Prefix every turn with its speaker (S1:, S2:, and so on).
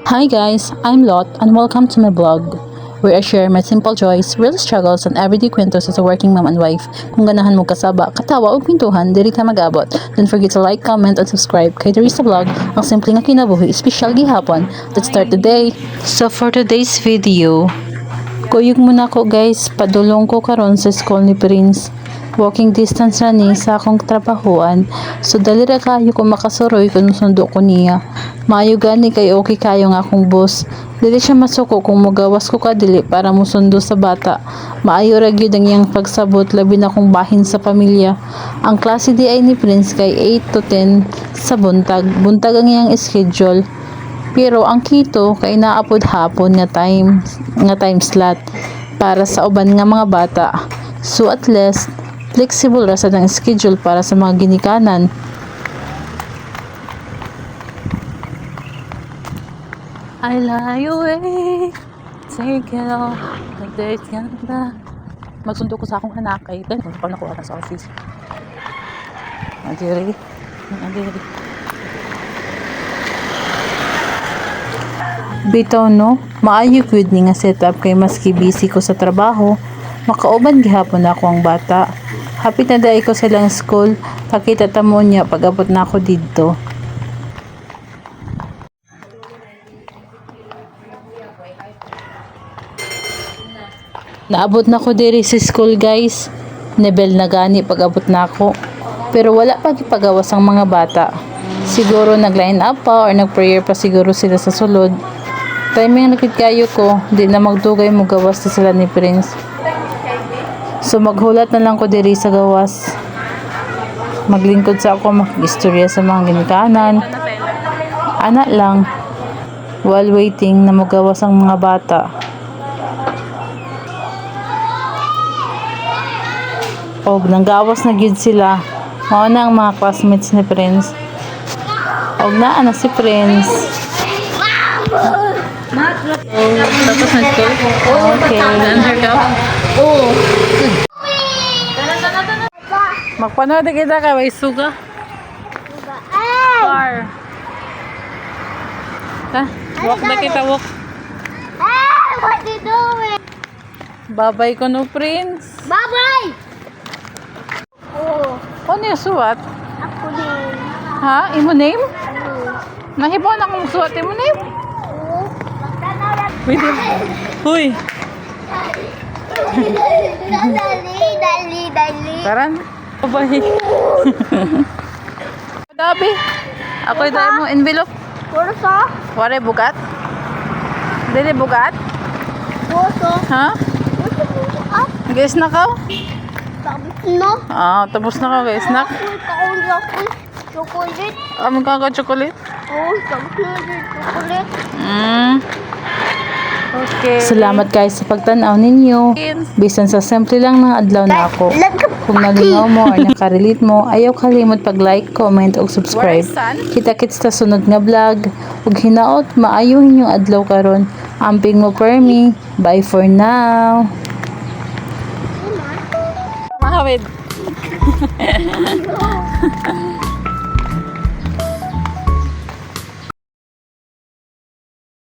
S1: Hi guys, I'm Lot and welcome to my blog where I share my simple joys, real struggles, and everyday kwentos as a working mom and wife. Kung ganahan mo kasaba, katawa o pintuhan, diri ta mag-abot. Don't forget to like, comment, and subscribe kay Teresa Vlog, ang simple nga kinabuhi, espesyal gihapon. Let's start the day. So for today's video, kuyog muna ko guys, padulong ko karon sa school ni Prince. Walking distance ra ni sa akong trabahoan. So dali ra kayo ko makasuroy kung sundo ko niya. Maayo gani kay okay kayo nga akong boss. Dili siya masuko kung mugawas ko kadili para musundo sa bata. Maayo ra gyud ang iyang pagsabot labi na kung bahin sa pamilya. Ang klase di ay ni Prince kay 8 to 10 sa buntag. Buntag ang iyang schedule. Pero ang kito kay naapod hapon nga time slot para sa uban nga mga bata. So at least flexible ra sa ng schedule para sa mga ginikanan. I lie awake, take it all, the days gone by. Magsundo ko sa akong anak kay then kung pa nakuha sa office. Adiri. Bitaw no, maayo gyud ni nga setup kay maski busy ko sa trabaho, makauban gihapon ako ang bata. Hapit na dai ko silang school, pakita tamo niya pag-abot na ako didto. Naabot na ko diri sa school guys. Nebel na gani pag-abot na ako. Pero wala pa gipagawas ang mga bata. Siguro nag-line up pa or nag-prayer pa siguro sila sa sulod. Timing nakit kayo ko, di na magdugay mo gawas na sila ni Prince. So maghulat na lang ko diri sa gawas. Maglingkod sa ako, mag-istorya sa mga ginikanan. Anak lang. While waiting na magawas ang mga bata. Og nanggawas na gyud sila. Mao na ang mga classmates ni Prince. Og naa na si Prince. Tapos na school? Okay. Answer ka? Oo. Magpanood kita ka, may suga. Car. Ha? Walk na kita, walk.
S2: Hey, what you doing?
S1: Babay ko no, Prince.
S2: Bye-bye! Oh,
S1: Ano yung suwat?
S2: ako din.
S1: Ha? Imo name? Nahibaw na kung suwat imo name?
S2: Oh, magkanalan.
S1: Wait. Huy.
S2: Dali.
S1: Taran. Babay. Dabi. Ako yung mo envelope.
S2: Puro sa?
S1: Wari bugat? Dili bugat?
S2: Puso.
S1: Ha? Guys na ka?
S2: Tapos no?
S1: Tapos na ka guys. Snack?
S2: Ako chocolate.
S1: Magkaka-chocolate?
S2: Oh, tapos na din chocolate.
S1: Okay. Salamat guys sa pagtanaw ninyo. Bisan sa simple lang ng adlaw na ako. Kung nalingaw mo or nakarelate mo, ayaw kalimot pag-like, comment, o subscribe. Kita-kits ta sunod nga vlog. Ug hinaot, maayo inyong adlaw karon. Amping mo per me. Bye for now. Mahawid.